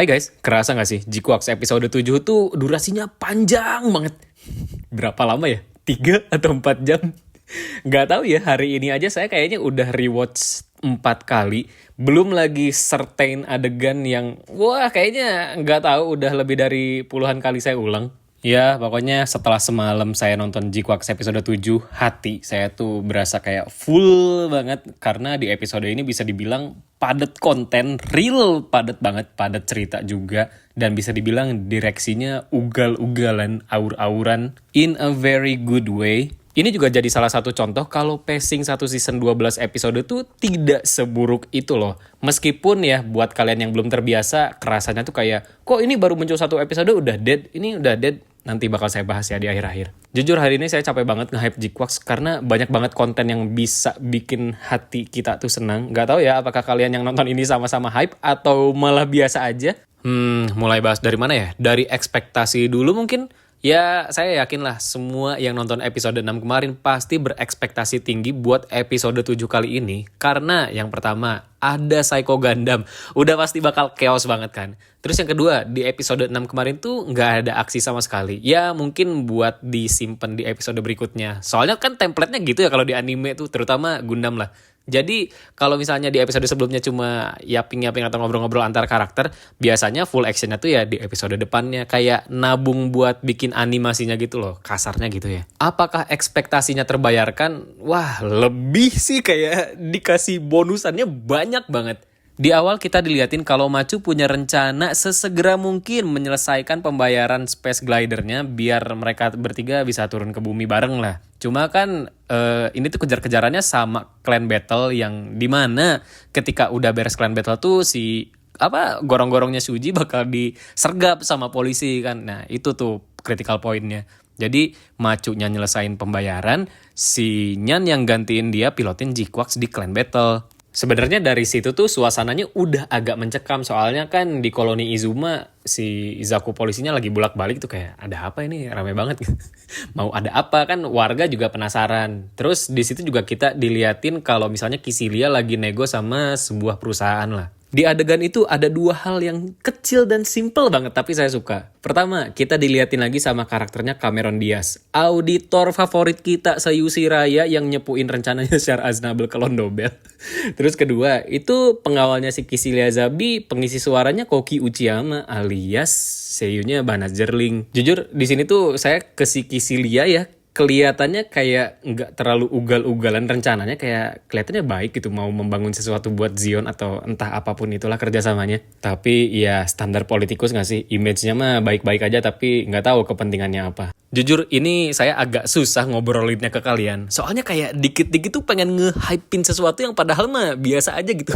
Hai guys, kerasa gak sih Jikwax episode 7 tuh durasinya panjang banget. Berapa lama ya? 3 atau 4 jam? Gak tahu ya, hari ini aja saya kayaknya udah rewatch 4 kali. Belum lagi certain adegan yang, wah kayaknya gak tahu udah lebih dari puluhan kali saya ulang. Ya, pokoknya setelah semalam saya nonton Jikwax episode 7, hati saya tuh berasa kayak full banget. Karena di episode ini bisa dibilang padat konten, real padat banget, padat cerita juga. Dan bisa dibilang direksinya ugal-ugalan, aur-auran, in a very good way. Ini juga jadi salah satu contoh kalau pacing satu season 12 episode tuh tidak seburuk itu loh. Meskipun ya buat kalian yang belum terbiasa, kerasanya tuh kayak, kok ini baru muncul satu episode udah dead, ini udah dead. Nanti bakal saya bahas ya di akhir-akhir. Jujur hari ini saya capek banget nge-hype Jikwax karena banyak banget konten yang bisa bikin hati kita tuh senang. Gak tahu ya apakah kalian yang nonton ini sama-sama hype atau malah biasa aja. Mulai bahas dari mana ya? Dari ekspektasi dulu mungkin. Ya, saya yakin lah semua yang nonton episode 6 kemarin pasti berekspektasi tinggi buat episode 7 kali ini. Karena yang pertama, ada Psycho Gundam. Udah pasti bakal chaos banget kan. Terus yang kedua, di episode 6 kemarin tuh nggak ada aksi sama sekali. Ya, mungkin buat disimpan di episode berikutnya. Soalnya kan template-nya gitu ya kalau di anime tuh, terutama Gundam lah. Jadi kalau misalnya di episode sebelumnya cuma yaping-yaping atau ngobrol-ngobrol antar karakter, biasanya full actionnya tuh ya di episode depannya. Kayak nabung buat bikin animasinya gitu loh, kasarnya gitu ya. Apakah ekspektasinya terbayarkan? Wah, lebih sih, kayak dikasih bonusannya banyak banget. Di awal kita diliatin kalau Machu punya rencana sesegera mungkin menyelesaikan pembayaran space glidernya biar mereka bertiga bisa turun ke bumi bareng lah. Cuma kan ini tuh kejar-kejarannya sama clan battle yang dimana ketika udah beres clan battle tuh si gorong-gorongnya Shuji bakal disergap sama polisi kan. Nah itu tuh critical pointnya. Jadi Macunya nyelesain pembayaran, si Nyan yang gantiin dia pilotin Jikwax di clan battle. Sebenarnya dari situ tuh suasananya udah agak mencekam, soalnya kan di koloni Izuma si Izaku polisinya lagi bolak-balik tuh kayak ada apa ini, rame banget gitu. Mau ada apa kan, warga juga penasaran. Terus di situ juga kita diliatin kalau misalnya Kisilia lagi nego sama sebuah perusahaan lah. Di adegan itu ada dua hal yang kecil dan simple banget tapi saya suka. Pertama, kita diliatin lagi sama karakternya Cameron Diaz. Auditor favorit kita se-UC Raya yang nyepuin rencananya Char Aznable ke Londobel. Terus kedua, itu pengawalnya si Kisilia Zabi, pengisi suaranya Koki Uchiyama alias seiyunya Banaz Zerling. Jujur di sini tuh saya ke si Kisilia ya, kelihatannya kayak nggak terlalu ugal-ugalan, rencananya kayak kelihatannya baik gitu, mau membangun sesuatu buat Zion atau entah apapun itulah kerjasamanya. Tapi ya standar politikus nggak sih, image-nya mah baik-baik aja tapi nggak tahu kepentingannya apa. Jujur ini saya agak susah ngobrolinnya ke kalian, soalnya kayak dikit-dikit tuh pengen nge-hypein sesuatu yang padahal mah biasa aja gitu.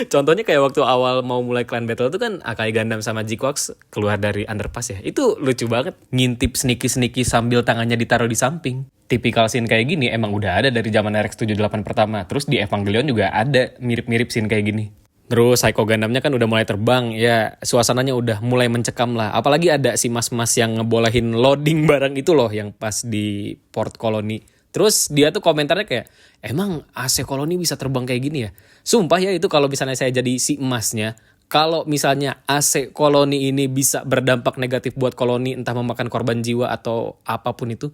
Contohnya kayak waktu awal mau mulai clan battle tuh kan Akai Gundam sama Jikwax keluar dari underpass ya. Itu lucu banget. Ngintip sneaky-sneaky sambil tangannya ditaruh di samping. Tipikal scene kayak gini emang udah ada dari zaman RX-78 pertama. Terus di Evangelion juga ada mirip-mirip scene kayak gini. Terus Psycho Gundamnya kan udah mulai terbang. Ya suasananya udah mulai mencekam lah. Apalagi ada si mas-mas yang ngebolehin loading barang itu loh yang pas di port koloni. Terus dia tuh komentarnya kayak, emang AC koloni bisa terbang kayak gini ya? Sumpah ya itu kalau misalnya saya jadi si emasnya, kalau misalnya AC koloni ini bisa berdampak negatif buat koloni, entah memakan korban jiwa atau apapun itu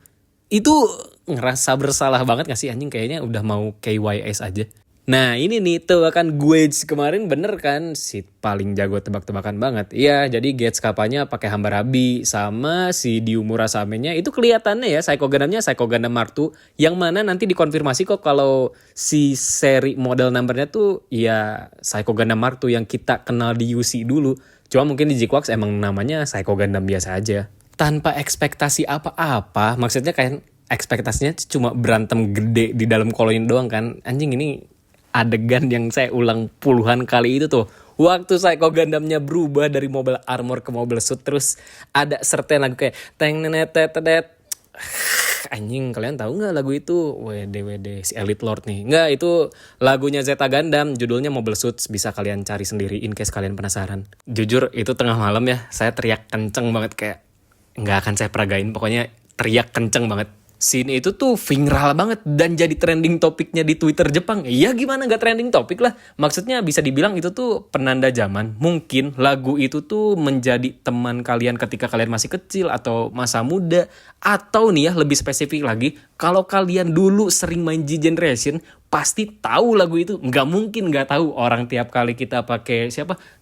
ngerasa bersalah banget gak sih anjing, kayaknya udah mau KYS aja. Nah ini nih tebakan Guage kemarin bener kan, si paling jago tebak-tebakan banget. Iya jadi Gage kapanya pakai Hambarabi sama si Diu Murasamenya itu kelihatannya ya Psycho Gundamnya Psycho Gundam Mark II, yang mana nanti dikonfirmasi kok kalau si seri model numbernya tuh ya Psycho Gundam Mark II yang kita kenal di UC dulu. Cuma mungkin di Jikwax emang namanya Psycho Gundam biasa aja. Tanpa ekspektasi apa-apa, maksudnya kayak ekspektasinya cuma berantem gede di dalam koloni doang kan. Anjing ini adegan yang saya ulang puluhan kali itu tuh. Waktu Psycho Gundamnya berubah dari mobile armor ke mobile suit, terus ada certain lagu kayak teng nenet tetet. Anjing, kalian tahu nggak lagu itu? WD si Elite Lord nih. Nggak, itu lagunya Zeta Gundam, judulnya Mobile Suits, bisa kalian cari sendiri in case kalian penasaran. Jujur itu tengah malam ya, saya teriak kenceng banget kayak nggak akan saya peragain, pokoknya teriak kenceng banget. Scene itu tuh viral banget dan jadi trending topiknya di Twitter Jepang. Iya gimana gak trending topik lah. Maksudnya bisa dibilang itu tuh penanda zaman. Mungkin lagu itu tuh menjadi teman kalian ketika kalian masih kecil atau masa muda. Atau nih ya lebih spesifik lagi, kalau kalian dulu sering main G-Generation, pasti tahu lagu itu. Nggak mungkin nggak tahu. Orang tiap kali kita pakai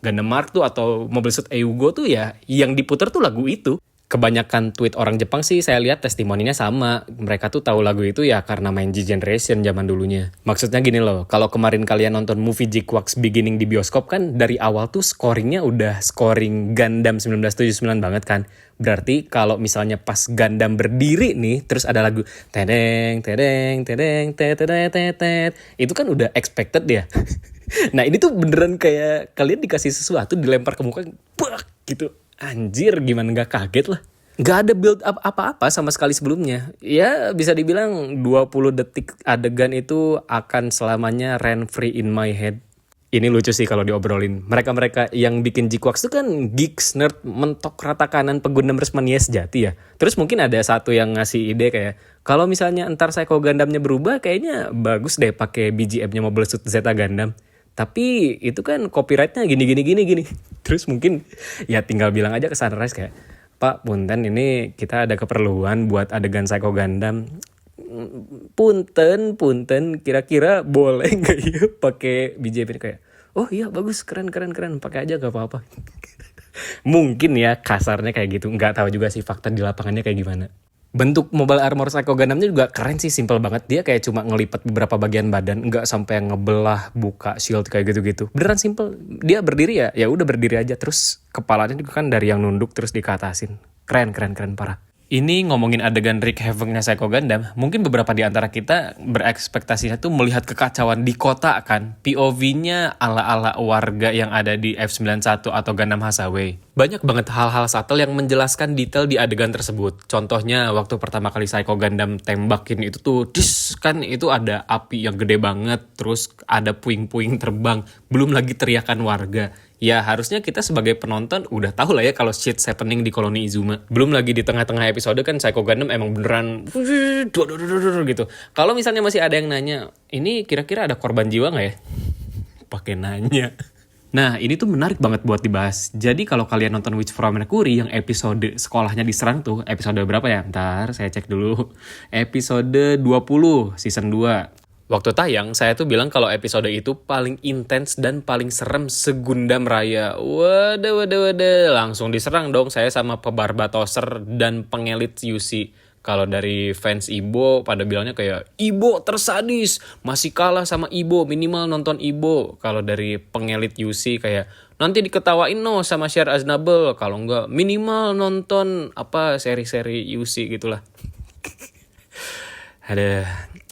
Gundam Mark tuh atau Mobile Suit Eugeo tuh ya yang diputer tuh lagu itu. Kebanyakan tweet orang Jepang sih saya lihat testimoninya sama. Mereka tuh tahu lagu itu ya karena main G-Generation zaman dulunya. Maksudnya gini loh, kalau kemarin kalian nonton movie G-Quarks Beginning di bioskop kan dari awal tuh scoringnya udah scoring Gundam 1979 banget kan. Berarti kalau misalnya pas Gundam berdiri nih, terus ada lagu tedeng tedeng tedeng tedeng tedeng, itu kan udah expected ya. Nah ini tuh beneran kayak kalian dikasih sesuatu dilempar ke muka, bak gitu. Anjir, gimana gak kaget lah. Gak ada build up apa-apa sama sekali sebelumnya. Ya bisa dibilang 20 detik adegan itu akan selamanya rent free in my head. Ini lucu sih kalau diobrolin. Mereka-mereka yang bikin G-Quarks itu kan geeks, nerd, mentok rata kanan pengguna mania sejati ya. Terus mungkin ada satu yang ngasih ide kayak, kalau misalnya entar Psycho Gundamnya berubah, kayaknya bagus deh pakai BGM-nya Mobile Suit Zeta Gundam. Tapi itu kan copyrightnya gini. Terus mungkin ya tinggal bilang aja ke Sunrise kayak, Pak, punten ini kita ada keperluan buat adegan Psycho Gundam. Punten, kira-kira boleh nggak ya pakai BGM ini kayak, oh iya bagus, keren, pakai aja gak apa-apa. Mungkin ya kasarnya kayak gitu, nggak tahu juga sih fakta di lapangannya kayak gimana. Bentuk Mobile Armor Psycho Gundamnya juga keren sih, simple banget. Dia kayak cuma ngelipat beberapa bagian badan, nggak sampai ngebelah, buka shield kayak gitu-gitu. Beneran simple. Dia berdiri ya udah berdiri aja. Terus kepalanya juga kan dari yang nunduk terus dikatasin. Keren parah. Ini ngomongin adegan Rick Havoc-nya Psycho Gundam, mungkin beberapa di antara kita berekspektasinya tuh melihat kekacauan di kota kan. POV-nya ala-ala warga yang ada di F91 atau Gundam Hathaway. Banyak banget hal-hal subtle yang menjelaskan detail di adegan tersebut. Contohnya waktu pertama kali Psycho Gundam tembakin itu tuh, kan itu ada api yang gede banget, terus ada puing-puing terbang, belum lagi teriakan warga. Ya harusnya kita sebagai penonton udah tahu lah ya kalau shit's happening di koloni Izuma. Belum lagi di tengah-tengah episode kan Psycho Gundam emang beneran gitu. Kalau misalnya masih ada yang nanya, ini kira-kira ada korban jiwa gak ya? Pakai nanya. Nah ini tuh menarik banget buat dibahas. Jadi kalau kalian nonton Witch from Mercury yang episode sekolahnya diserang tuh, episode berapa ya? Ntar saya cek dulu. Episode 20 season 2. Waktu tayang, saya tuh bilang kalau episode itu paling intens dan paling serem segundam raya. Waduh. Langsung diserang dong saya sama pebarba toser dan pengelit UC. Kalau dari fans Ibo pada bilangnya kayak, Ibo tersadis, masih kalah sama Ibo, minimal nonton Ibo. Kalau dari pengelit UC kayak, nanti diketawain no sama Share Aznable. Kalau enggak, minimal nonton seri-seri UC gitulah. Ada.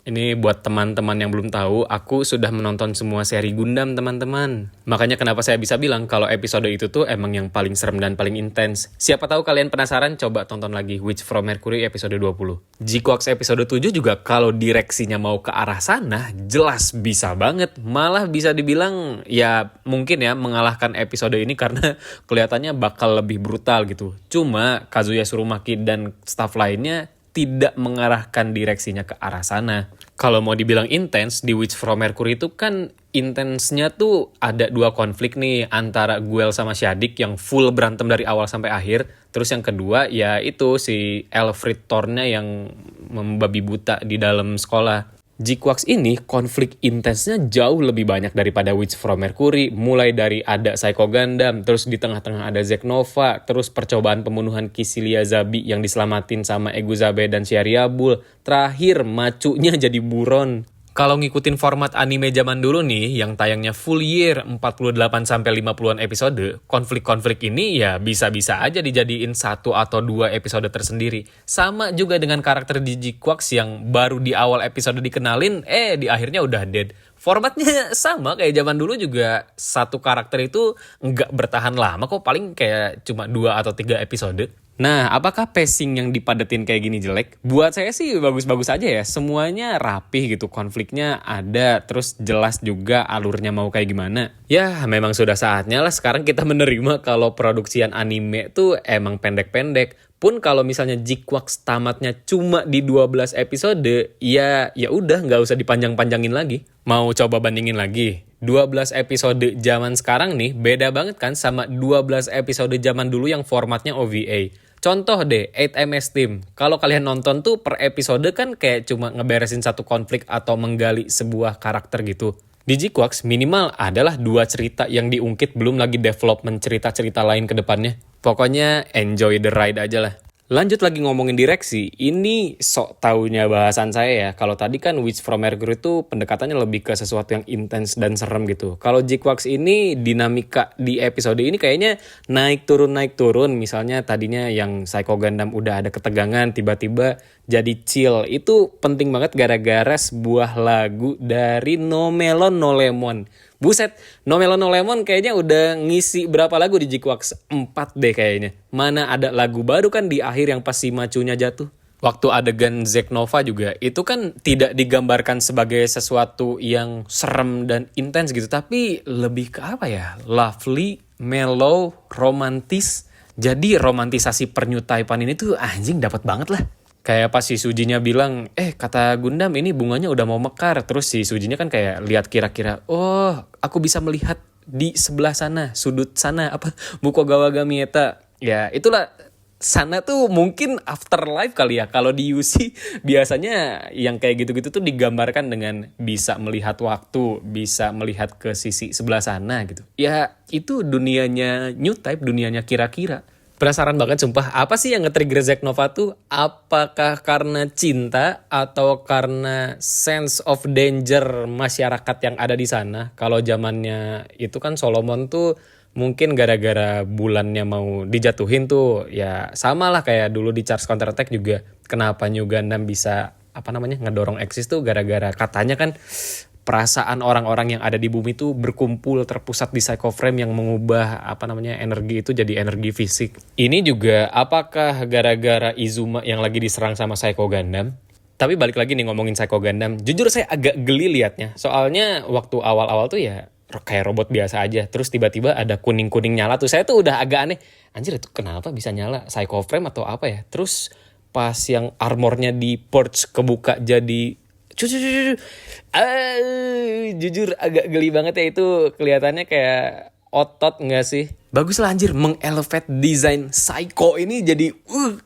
Ini buat teman-teman yang belum tahu, aku sudah menonton semua seri Gundam teman-teman. Makanya kenapa saya bisa bilang kalau episode itu tuh emang yang paling serem dan paling intens. Siapa tahu kalian penasaran, coba tonton lagi Witch from Mercury episode 20. G-Quarks episode 7 juga kalau direksinya mau ke arah sana, jelas bisa banget. Malah bisa dibilang ya mungkin ya mengalahkan episode ini karena kelihatannya bakal lebih brutal gitu. Cuma Kazuya Tsurumaki dan staff lainnya tidak mengarahkan direksinya ke arah sana. Kalau mau dibilang intens, di Witch from Mercury itu kan intensnya tuh ada 2 konflik nih antara Guel sama Shadix yang full berantem dari awal sampai akhir. Terus yang kedua ya itu si Elfrid Tornnya yang membabi buta di dalam sekolah. G-Quarks ini konflik intensnya jauh lebih banyak daripada Witch from Mercury. Mulai dari ada Psycho Gundam, terus di tengah-tengah ada Zack Nova, terus percobaan pembunuhan Kycilia Zabi yang diselamatin sama Eguzabe dan Shiariabul. Terakhir macunya jadi buron. Kalau ngikutin format anime zaman dulu nih, yang tayangnya full year 48-50an episode, konflik-konflik ini ya bisa-bisa aja dijadiin 1 atau 2 episode tersendiri. Sama juga dengan karakter di G-Quarks yang baru di awal episode dikenalin, di akhirnya udah dead. Formatnya sama kayak zaman dulu juga, satu karakter itu nggak bertahan lama kok, paling kayak cuma 2 atau 3 episode. Nah, apakah pacing yang dipadetin kayak gini jelek? Buat saya sih bagus-bagus aja ya. Semuanya rapih gitu, konfliknya ada, terus jelas juga alurnya mau kayak gimana. Ya, memang sudah saatnya lah sekarang kita menerima kalau produksian anime tuh emang pendek-pendek. pun kalau misalnya Jikwax tamatnya cuma di 12 episode, ya udah nggak usah dipanjang-panjangin lagi. Mau coba bandingin lagi, 12 episode zaman sekarang nih beda banget kan sama 12 episode zaman dulu yang formatnya OVA. Contoh deh, 8MS Team. Kalau kalian nonton tuh per episode kan kayak cuma ngeberesin satu konflik atau menggali sebuah karakter gitu. Di Jikwax minimal adalah 2 cerita yang diungkit, belum lagi development cerita-cerita lain ke depannya. Pokoknya enjoy the ride aja lah. Lanjut lagi ngomongin direksi, ini sok taunya bahasan saya ya. Kalau tadi kan Witch from Mercury itu pendekatannya lebih ke sesuatu yang intens dan serem gitu. Kalau Jikwax ini dinamika di episode ini kayaknya naik turun. Misalnya tadinya yang Psycho Gundam udah ada ketegangan, tiba-tiba jadi chill. Itu penting banget gara-gara sebuah lagu dari No Melon No Lemon. Buset, No Melon No Lemon kayaknya udah ngisi berapa lagu di Jikwax? 4 deh kayaknya. Mana ada lagu baru kan di akhir yang pas si macunya jatuh. Waktu adegan Zack Nova juga, itu kan tidak digambarkan sebagai sesuatu yang serem dan intens gitu. Tapi lebih ke apa ya? Lovely, mellow, romantis. Jadi romantisasi pernyutaipan ini tuh anjing dapat banget lah. Kayak pas si Sujinya bilang, kata Gundam ini bunganya udah mau mekar. Terus si Sujinya kan kayak lihat kira-kira, oh aku bisa melihat di sebelah sana, sudut sana, Mukogawa Gamieta. Ya itulah, sana tuh mungkin afterlife kali ya. Kalau di UC biasanya yang kayak gitu-gitu tuh digambarkan dengan bisa melihat waktu, bisa melihat ke sisi sebelah sana gitu. Ya itu dunianya New Type, dunianya kira-kira. Penasaran banget sumpah, apa sih yang nge-trigger Zack Nova tuh? Apakah karena cinta atau karena sense of danger masyarakat yang ada di sana? Kalau zamannya itu kan Solomon tuh mungkin gara-gara bulannya mau dijatuhin tuh, ya sama lah kayak dulu di Charge Counter Attack juga. Kenapa New Gundam bisa ngedorong Axis tuh gara-gara katanya kan perasaan orang-orang yang ada di bumi itu berkumpul terpusat di Psycho Frame yang mengubah energi itu jadi energi fisik. Ini juga apakah gara-gara Izuma yang lagi diserang sama Psycho Gundam? Tapi balik lagi nih ngomongin Psycho Gundam, jujur saya agak geli liatnya. Soalnya waktu awal-awal tuh ya kayak robot biasa aja, terus tiba-tiba ada kuning-kuning nyala tuh. Saya tuh udah agak aneh, anjir itu kenapa bisa nyala, Psycho Frame atau apa ya? Terus pas yang armornya di purge kebuka jadi jujur agak geli banget ya, itu kelihatannya kayak otot nggak sih? Bagus lah anjir, mengelevate desain Psycho ini jadi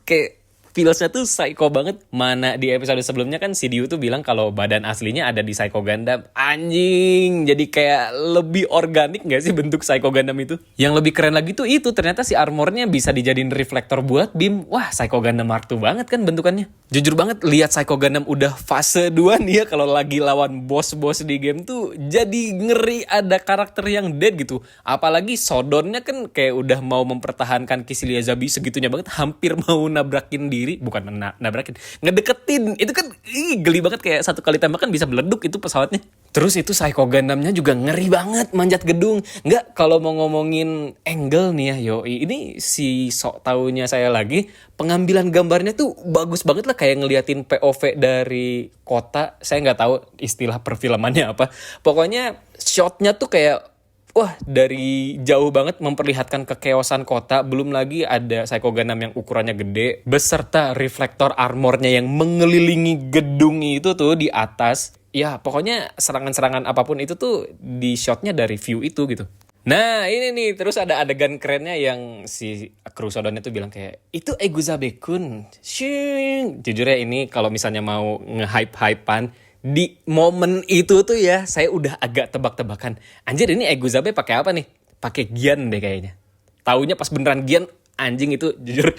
kayak feelsnya tuh Psycho banget. Mana di episode sebelumnya kan si Diu tuh bilang kalau badan aslinya ada di Psycho Gundam. Anjing, jadi kayak lebih organik gak sih bentuk Psycho Gundam itu? Yang lebih keren lagi tuh itu, ternyata si armornya bisa dijadiin reflektor buat beam. Wah, Psycho Gundam Mark II banget kan bentukannya. Jujur banget lihat Psycho Gundam udah fase 2 nih ya, kalau lagi lawan bos-bos di game tuh jadi ngeri ada karakter yang dead gitu. Apalagi Sodonnya kan kayak udah mau mempertahankan Kycilia Zabi segitunya banget, hampir mau nabrakin diri. Bukan nabrakin, ngedeketin. Itu kan geli banget, kayak satu kali tembakan bisa meleduk itu pesawatnya. Terus itu Psycho Gundamnya juga ngeri banget, manjat gedung. Nggak, kalau mau ngomongin angle nih ya, yoi, ini si sok taunya saya lagi, pengambilan gambarnya tuh bagus banget lah, kayak ngeliatin POV dari kota. Saya nggak tahu istilah perfilmannya apa. Pokoknya shotnya tuh kayak wah, dari jauh banget memperlihatkan kekeosan kota. Belum lagi ada Psycho Gundam yang ukurannya gede, beserta reflektor armornya yang mengelilingi gedung itu tuh di atas. Ya, pokoknya serangan-serangan apapun itu tuh di shotnya dari view itu gitu. Nah, ini nih, terus ada adegan kerennya yang si kru Sodonnya tuh bilang kayak, itu Eguzabe-kun. Shing. Jujur ya, ini kalau misalnya mau nge-hype-hypean, di momen itu tuh ya saya udah agak tebak-tebakan. Anjir, ini Eguzabe pakai apa nih? Pakai Gian deh kayaknya. Taunya pas beneran Gian, anjing itu jujur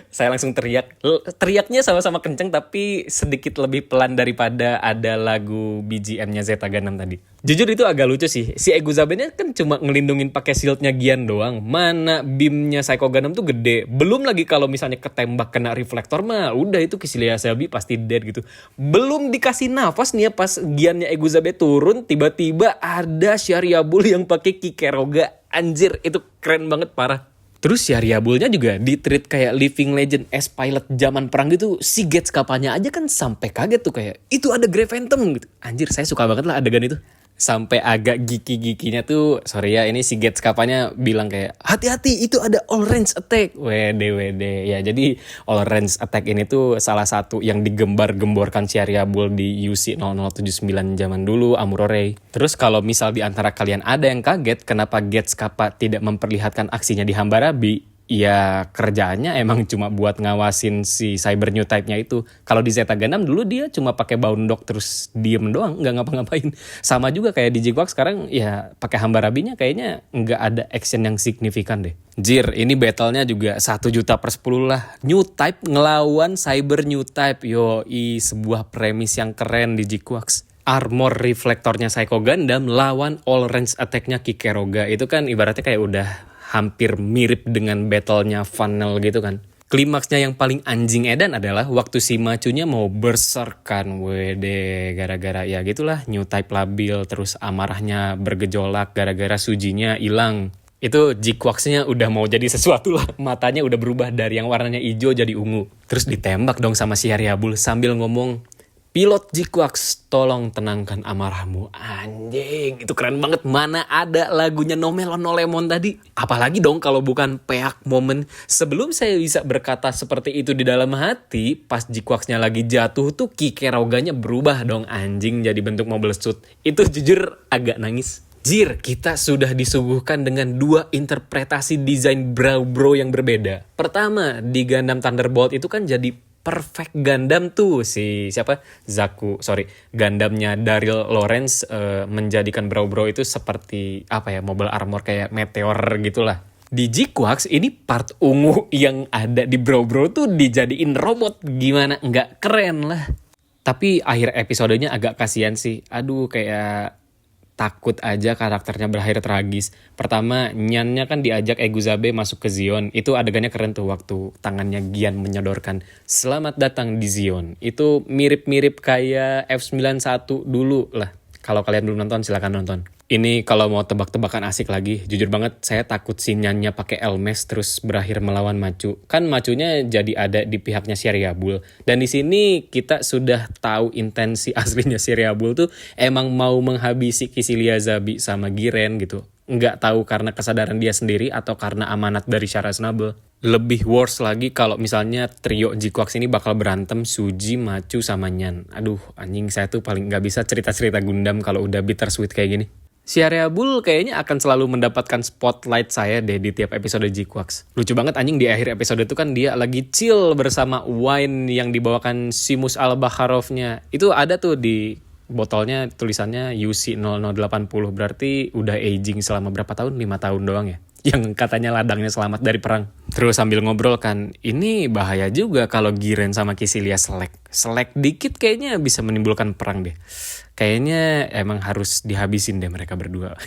saya langsung teriak. Teriaknya sama-sama kenceng tapi sedikit lebih pelan daripada ada lagu BGM-nya Zeta Gundam tadi. Jujur itu agak lucu sih. Si Eguzabe-nya kan cuma ngelindungin pakai shield-nya Gian doang. Mana beam-nya Psycho Gundam tuh gede. Belum lagi kalau misalnya ketembak kena reflektor mah udah itu Kycilia Zabi pasti dead gitu. Belum dikasih nafas nih ya pas Gian-nya Eguzabe turun, tiba-tiba ada Shariabul yang pakai Kikeroga. Anjir, itu keren banget parah. Terus Shariabulnya juga di-treat kayak living legend as pilot zaman perang gitu. Si Gets kapalnya aja kan sampai kaget tuh kayak, itu ada Grey Phantom gitu. Anjir, saya suka banget lah adegan itu. Sampai agak giki-gikinya tuh, sorry ya, ini si Gets kapanya bilang kayak, hati-hati itu ada all range attack. Wede. Ya jadi all range attack ini tuh salah satu yang digembar-gemborkan si Bull di UC 0079 zaman dulu, Amuroray. Terus kalau misal di antara kalian ada yang kaget kenapa Gets Kappa tidak memperlihatkan aksinya di Hambarabi, ya kerjaannya emang cuma buat ngawasin si Cyber New Type-nya itu. Kalau di Zeta Gundam dulu dia cuma pakai Boundog terus diem doang, nggak ngapa-ngapain. Sama juga kayak di Jigwak sekarang ya pakai Hambarabinya kayaknya nggak ada action yang signifikan deh. Jir, ini battle-nya juga 1 juta per 10 lah. New Type ngelawan Cyber New Type. Yoi, sebuah premis yang keren di Jigwak. Armor reflektornya Psycho Gundam lawan all range attack-nya Kikeroga. Itu kan ibaratnya kayak udah hampir mirip dengan battle-nya Funnel gitu kan. Klimaksnya yang paling anjing edan adalah waktu si Macunya mau berserk kan. Wede, gara-gara ya gitulah New Type labil, terus amarahnya bergejolak gara-gara Sujinya hilang. Itu Jigwax-nya udah mau jadi sesuatu lah. Matanya udah berubah dari yang warnanya hijau jadi ungu. Terus ditembak dong sama si Bull sambil ngomong, "Pilot Jigwax, tolong tenangkan amarahmu." Anjing, itu keren banget. Mana ada lagunya No Melon No Lemon tadi. Apalagi dong kalau bukan peak moment. Sebelum saya bisa berkata seperti itu di dalam hati, pas Jigwax-nya lagi jatuh tuh Kikeroganya berubah dong anjing jadi bentuk Mobile Suit. Itu jujur agak nangis. Jir, kita sudah disuguhkan dengan 2 interpretasi desain Bro yang berbeda. Pertama, di Gundam Thunderbolt itu kan jadi perfect Gundam tuh si Gundamnya Daryl Lawrence menjadikan Bro itu seperti apa ya, mobile armor kayak meteor gitulah. Di Jigwax ini part ungu yang ada di Bro tuh dijadiin robot, gimana nggak keren lah. Tapi akhir episodenya agak kasihan sih. Aduh, kayak takut aja karakternya berakhir tragis. Pertama, Nyannya kan diajak Eguzabe masuk ke Zion. Itu adegannya keren tuh waktu tangannya Gian menyodorkan "Selamat datang di Zion". Itu mirip-mirip kayak F91 dulu lah. Kalau kalian belum nonton silakan nonton. Ini kalau mau tebak-tebakan asik lagi, jujur banget saya takut si Nyannya pakai Elmes terus berakhir melawan Macu. Kan Macunya jadi ada di pihaknya si Bull. Dan di sini kita sudah tahu intensi aslinya si Bull tuh emang mau menghabisi Kycilia Zabi sama Giren gitu. Nggak tahu karena kesadaran dia sendiri atau karena amanat dari Shara Snubble. Lebih worse lagi kalau misalnya trio Jigwax ini bakal berantem Suji, Macu, sama Nyan. Aduh, anjing, saya tuh paling nggak bisa cerita-cerita Gundam kalau udah bittersweet kayak gini. Si Bull kayaknya akan selalu mendapatkan spotlight saya deh di tiap episode Jigwax. Lucu banget anjing, di akhir episode itu kan dia lagi chill bersama wine yang dibawakan Simus Al-Bakharovnya. Itu ada tuh di botolnya tulisannya UC 0080, berarti udah aging selama berapa tahun? 5 tahun doang ya. Yang katanya ladangnya selamat dari perang. Terus sambil ngobrol kan, ini bahaya juga kalau Giren sama Kycilia selek dikit kayaknya bisa menimbulkan perang deh. Kayaknya emang harus dihabisin deh mereka berdua.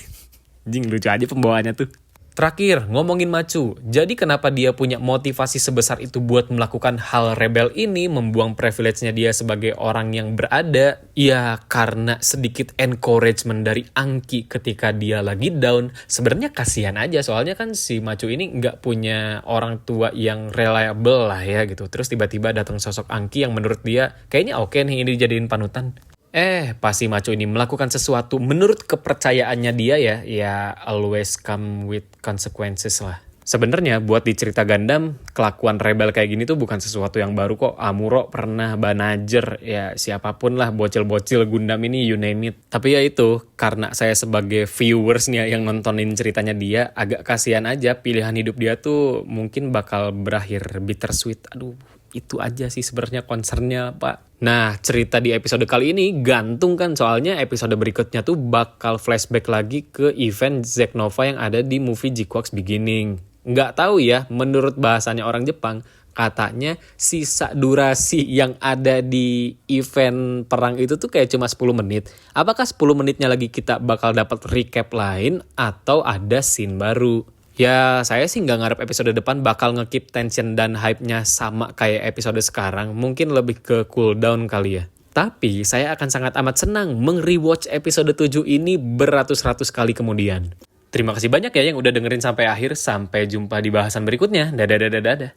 Jing, lucu aja pembawaannya tuh. Terakhir, ngomongin Macu. Jadi kenapa dia punya motivasi sebesar itu buat melakukan hal rebel ini, membuang privilege-nya dia sebagai orang yang berada? Ya karena sedikit encouragement dari Anki ketika dia lagi down. Sebenarnya kasihan aja, soalnya kan si Macu ini nggak punya orang tua yang reliable lah ya gitu. Terus tiba-tiba datang sosok Anki yang menurut dia kayaknya oke nih ini dijadiin panutan. Pas si Macu ini melakukan sesuatu menurut kepercayaannya dia ya always come with consequences lah. Sebenarnya buat di cerita Gundam, kelakuan rebel kayak gini tuh bukan sesuatu yang baru kok. Amuro pernah, Banagher, ya siapapun lah bocil-bocil Gundam ini you name it. Tapi ya itu, karena saya sebagai viewers nih yang nontonin ceritanya dia, agak kasihan aja pilihan hidup dia tuh mungkin bakal berakhir bittersweet. Aduh, itu aja sih sebenarnya concernnya, Pak. Nah, cerita di episode kali ini gantung kan, soalnya episode berikutnya tuh bakal flashback lagi ke event Zack Nova yang ada di movie Jigwax Beginning. Nggak tahu ya, menurut bahasanya orang Jepang, katanya sisa durasi yang ada di event perang itu tuh kayak cuma 10 menit. Apakah 10 menitnya lagi kita bakal dapat recap lain atau ada scene baru? Ya saya sih nggak ngarep episode depan bakal nge-keep tension dan hype-nya sama kayak episode sekarang. Mungkin lebih ke cooldown kali ya. Tapi saya akan sangat amat senang meng-rewatch episode 7 ini beratus-ratus kali kemudian. Terima kasih banyak ya yang udah dengerin sampai akhir. Sampai jumpa di bahasan berikutnya. Dadah.